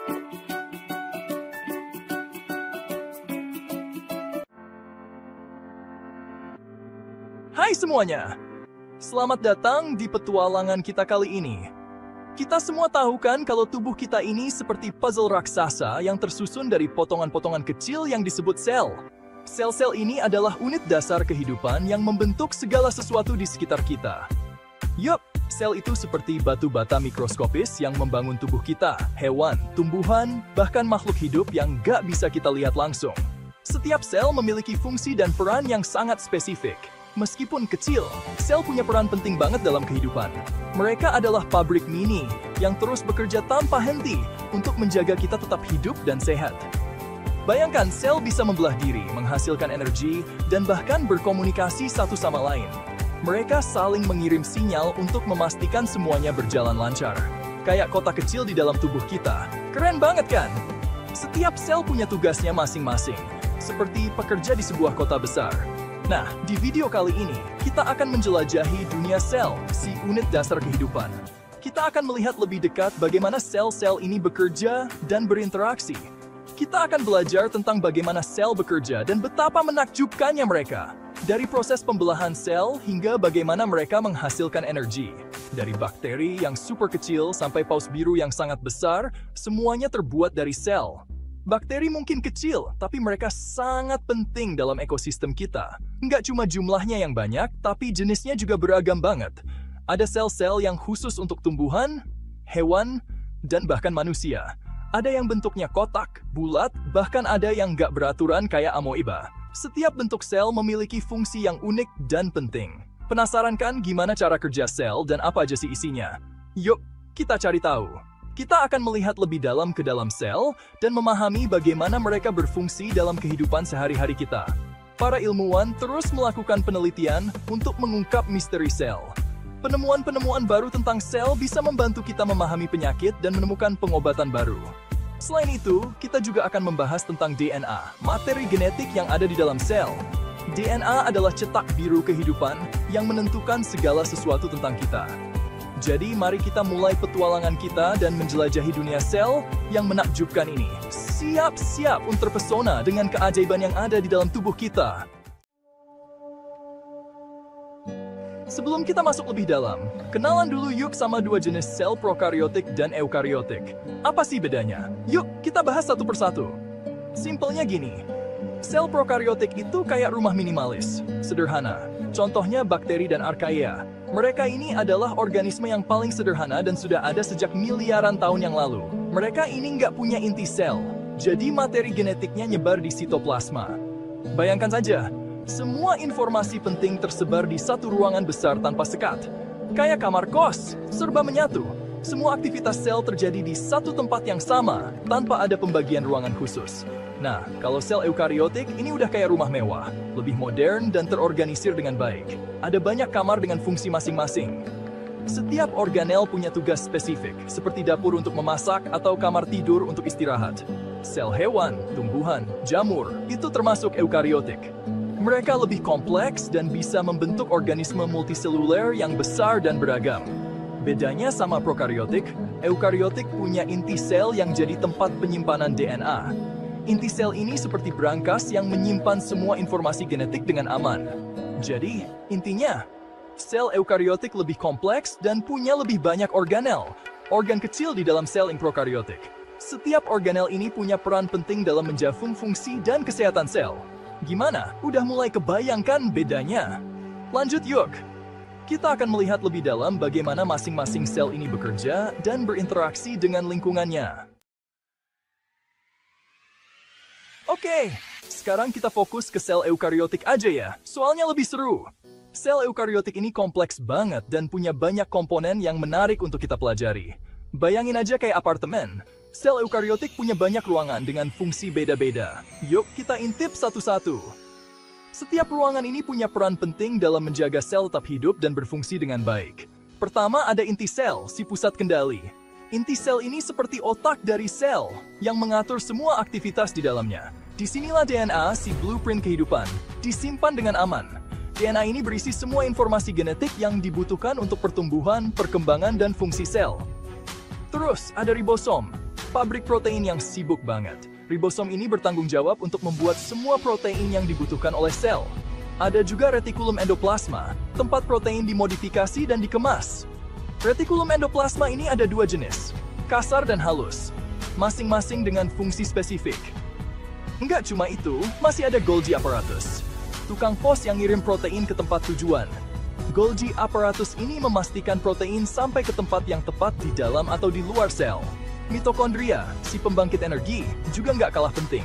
Hai semuanya! Selamat datang di petualangan kita kali ini. Kita semua tahu kan kalau tubuh kita ini seperti puzzle raksasa yang tersusun dari potongan-potongan kecil yang disebut sel. Sel-sel ini adalah unit dasar kehidupan yang membentuk segala sesuatu di sekitar kita. Yup, sel itu seperti batu bata mikroskopis yang membangun tubuh kita, hewan, tumbuhan, bahkan makhluk hidup yang gak bisa kita lihat langsung. Setiap sel memiliki fungsi dan peran yang sangat spesifik. Meskipun kecil, sel punya peran penting banget dalam kehidupan. Mereka adalah pabrik mini yang terus bekerja tanpa henti untuk menjaga kita tetap hidup dan sehat. Bayangkan sel bisa membelah diri, menghasilkan energi, dan bahkan berkomunikasi satu sama lain. Mereka saling mengirim sinyal untuk memastikan semuanya berjalan lancar. Kayak kotak kecil di dalam tubuh kita. Keren banget kan? Setiap sel punya tugasnya masing-masing, seperti pekerja di sebuah kota besar. Nah, di video kali ini, kita akan menjelajahi dunia sel, si unit dasar kehidupan. Kita akan melihat lebih dekat bagaimana sel-sel ini bekerja dan berinteraksi. Kita akan belajar tentang bagaimana sel bekerja dan betapa menakjubkannya mereka. Dari proses pembelahan sel hingga bagaimana mereka menghasilkan energi. Dari bakteri yang super kecil sampai paus biru yang sangat besar, semuanya terbuat dari sel. Bakteri mungkin kecil, tapi mereka sangat penting dalam ekosistem kita. Nggak cuma jumlahnya yang banyak, tapi jenisnya juga beragam banget. Ada sel-sel yang khusus untuk tumbuhan, hewan, dan bahkan manusia. Ada yang bentuknya kotak, bulat, bahkan ada yang nggak beraturan kayak amoeba. Setiap bentuk sel memiliki fungsi yang unik dan penting. Penasaran kan gimana cara kerja sel dan apa aja sih isinya? Yuk, kita cari tahu. Kita akan melihat lebih dalam ke dalam sel dan memahami bagaimana mereka berfungsi dalam kehidupan sehari-hari kita. Para ilmuwan terus melakukan penelitian untuk mengungkap misteri sel. Penemuan-penemuan baru tentang sel bisa membantu kita memahami penyakit dan menemukan pengobatan baru. Selain itu, kita juga akan membahas tentang DNA, materi genetik yang ada di dalam sel. DNA adalah cetak biru kehidupan yang menentukan segala sesuatu tentang kita. Jadi, mari kita mulai petualangan kita dan menjelajahi dunia sel yang menakjubkan ini. Siap-siap untuk terpesona dengan keajaiban yang ada di dalam tubuh kita. Sebelum kita masuk lebih dalam, kenalan dulu yuk sama dua jenis sel prokaryotik dan eukaryotik. Apa sih bedanya? Yuk, kita bahas satu persatu. Simpelnya gini, sel prokaryotik itu kayak rumah minimalis, sederhana. Contohnya bakteri dan archaea. Mereka ini adalah organisme yang paling sederhana dan sudah ada sejak miliaran tahun yang lalu. Mereka ini nggak punya inti sel, jadi materi genetiknya nyebar di sitoplasma. Bayangkan saja, semua informasi penting tersebar di satu ruangan besar tanpa sekat. Kayak kamar kos, serba menyatu. Semua aktivitas sel terjadi di satu tempat yang sama, tanpa ada pembagian ruangan khusus. Nah, kalau sel eukaryotik ini udah kayak rumah mewah, lebih modern dan terorganisir dengan baik. Ada banyak kamar dengan fungsi masing-masing. Setiap organel punya tugas spesifik, seperti dapur untuk memasak atau kamar tidur untuk istirahat. Sel hewan, tumbuhan, jamur, itu termasuk eukaryotik. Mereka lebih kompleks dan bisa membentuk organisme multiseluler yang besar dan beragam. Bedanya sama prokaryotik, eukaryotik punya inti sel yang jadi tempat penyimpanan DNA. Inti sel ini seperti brankas yang menyimpan semua informasi genetik dengan aman. Jadi, intinya, sel eukaryotik lebih kompleks dan punya lebih banyak organel, organ kecil di dalam sel prokaryotik. Setiap organel ini punya peran penting dalam menjaga fungsi dan kesehatan sel. Gimana? Udah mulai kebayangkan bedanya? Lanjut yuk! Kita akan melihat lebih dalam bagaimana masing-masing sel ini bekerja dan berinteraksi dengan lingkungannya. Oke, sekarang kita fokus ke sel eukaryotik aja ya, soalnya lebih seru. Sel eukaryotik ini kompleks banget dan punya banyak komponen yang menarik untuk kita pelajari. Bayangin aja kayak apartemen. Sel eukaryotik punya banyak ruangan dengan fungsi beda-beda. Yuk kita intip satu-satu. Setiap ruangan ini punya peran penting dalam menjaga sel tetap hidup dan berfungsi dengan baik. Pertama ada inti sel, si pusat kendali. Inti sel ini seperti otak dari sel yang mengatur semua aktivitas di dalamnya. Disinilah DNA, si blueprint kehidupan, disimpan dengan aman. DNA ini berisi semua informasi genetik yang dibutuhkan untuk pertumbuhan, perkembangan, dan fungsi sel. Terus, ada ribosom. pabrik protein yang sibuk banget. Ribosom ini bertanggung jawab untuk membuat semua protein yang dibutuhkan oleh sel. Ada juga retikulum endoplasma, tempat protein dimodifikasi dan dikemas. Retikulum endoplasma ini ada dua jenis, kasar dan halus, masing-masing dengan fungsi spesifik. Enggak cuma itu, masih ada Golgi apparatus, tukang pos yang ngirim protein ke tempat tujuan. Golgi apparatus ini memastikan protein sampai ke tempat yang tepat di dalam atau di luar sel. Mitokondria, si pembangkit energi, juga nggak kalah penting.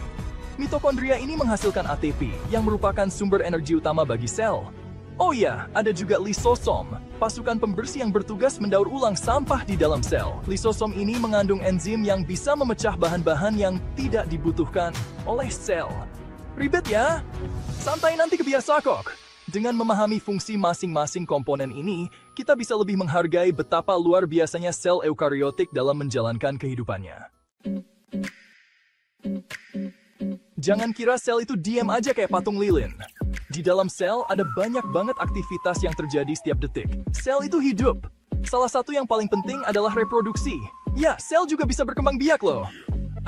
Mitokondria ini menghasilkan ATP, yang merupakan sumber energi utama bagi sel. Oh iya, ada juga lisosom, pasukan pembersih yang bertugas mendaur ulang sampah di dalam sel. Lisosom ini mengandung enzim yang bisa memecah bahan-bahan yang tidak dibutuhkan oleh sel. Ribet ya? Santai nanti kebiasa kok. Dengan memahami fungsi masing-masing komponen ini, kita bisa lebih menghargai betapa luar biasanya sel eukariotik dalam menjalankan kehidupannya. Jangan kira sel itu diam aja kayak patung lilin. Di dalam sel ada banyak banget aktivitas yang terjadi setiap detik. Sel itu hidup. Salah satu yang paling penting adalah reproduksi. Ya, sel juga bisa berkembang biak loh.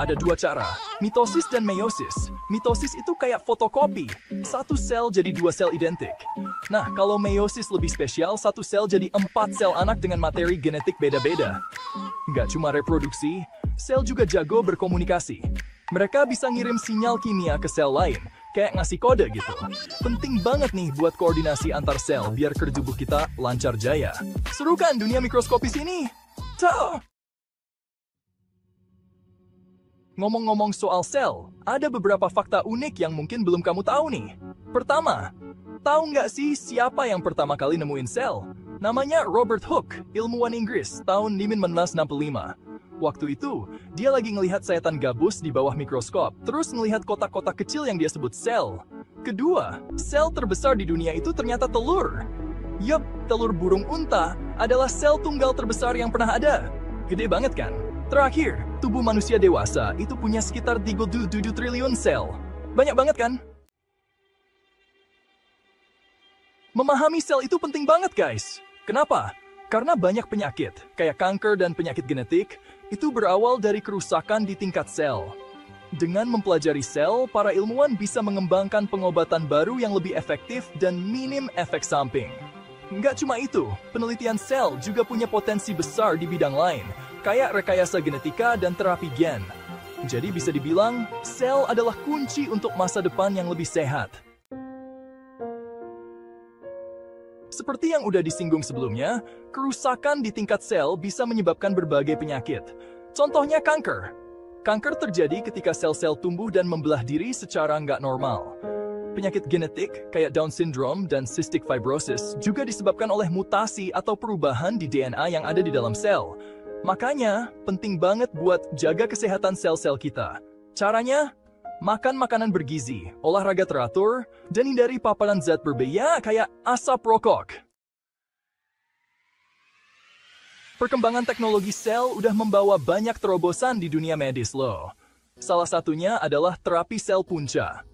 Ada dua cara, mitosis dan meiosis. Mitosis itu kayak fotokopi. Satu sel jadi dua sel identik. Nah, kalau meiosis lebih spesial, satu sel jadi 4 sel anak dengan materi genetik beda-beda. Nggak cuma reproduksi, sel juga jago berkomunikasi. Mereka bisa ngirim sinyal kimia ke sel lain, kayak ngasih kode gitu. Penting banget nih buat koordinasi antar sel biar kerja tubuh kita lancar jaya. Seru kan dunia mikroskopis ini? Tuh! Ngomong-ngomong soal sel, ada beberapa fakta unik yang mungkin belum kamu tahu nih. Pertama, tahu nggak sih siapa yang pertama kali nemuin sel? Namanya Robert Hooke, ilmuwan Inggris, tahun 1565. Waktu itu, dia lagi ngelihat sayatan gabus di bawah mikroskop, terus ngelihat kotak-kotak kecil yang dia sebut sel. Kedua, sel terbesar di dunia itu ternyata telur. Yup, telur burung unta adalah sel tunggal terbesar yang pernah ada. Gede banget kan? Terakhir, tubuh manusia dewasa itu punya sekitar 37 triliun sel. Banyak banget kan? Memahami sel itu penting banget guys. Kenapa? Karena banyak penyakit, kayak kanker dan penyakit genetik, itu berawal dari kerusakan di tingkat sel. Dengan mempelajari sel, para ilmuwan bisa mengembangkan pengobatan baru yang lebih efektif dan minim efek samping. Nggak cuma itu, penelitian sel juga punya potensi besar di bidang lain, kayak rekayasa genetika dan terapi gen. Jadi bisa dibilang, sel adalah kunci untuk masa depan yang lebih sehat. Seperti yang udah disinggung sebelumnya, kerusakan di tingkat sel bisa menyebabkan berbagai penyakit. Contohnya kanker. Kanker terjadi ketika sel-sel tumbuh dan membelah diri secara nggak normal. Penyakit genetik kayak Down syndrome dan cystic fibrosis juga disebabkan oleh mutasi atau perubahan di DNA yang ada di dalam sel. Makanya, penting banget buat jaga kesehatan sel-sel kita. Caranya, makan makanan bergizi, olahraga teratur, dan hindari paparan zat berbahaya kayak asap rokok. Perkembangan teknologi sel udah membawa banyak terobosan di dunia medis loh. Salah satunya adalah terapi sel punca.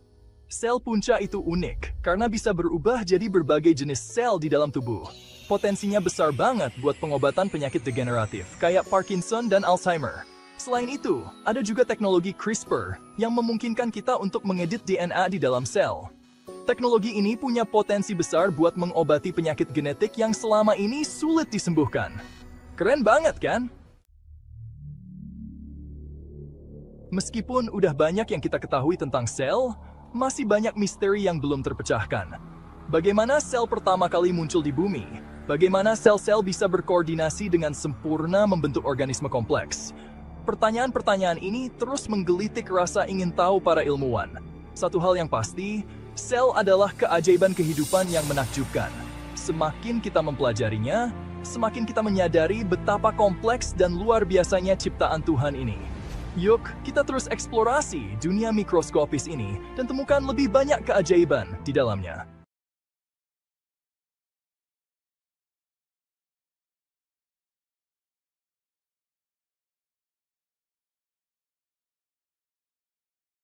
Sel punca itu unik karena bisa berubah jadi berbagai jenis sel di dalam tubuh. Potensinya besar banget buat pengobatan penyakit degeneratif kayak Parkinson dan Alzheimer. Selain itu, ada juga teknologi CRISPR yang memungkinkan kita untuk mengedit DNA di dalam sel. Teknologi ini punya potensi besar buat mengobati penyakit genetik yang selama ini sulit disembuhkan. Keren banget kan? Meskipun udah banyak yang kita ketahui tentang sel, masih banyak misteri yang belum terpecahkan. Bagaimana sel pertama kali muncul di bumi? Bagaimana sel-sel bisa berkoordinasi dengan sempurna membentuk organisme kompleks? Pertanyaan-pertanyaan ini terus menggelitik rasa ingin tahu para ilmuwan. Satu hal yang pasti, sel adalah keajaiban kehidupan yang menakjubkan. Semakin kita mempelajarinya, semakin kita menyadari betapa kompleks dan luar biasanya ciptaan Tuhan ini. Yuk, kita terus eksplorasi dunia mikroskopis ini dan temukan lebih banyak keajaiban di dalamnya.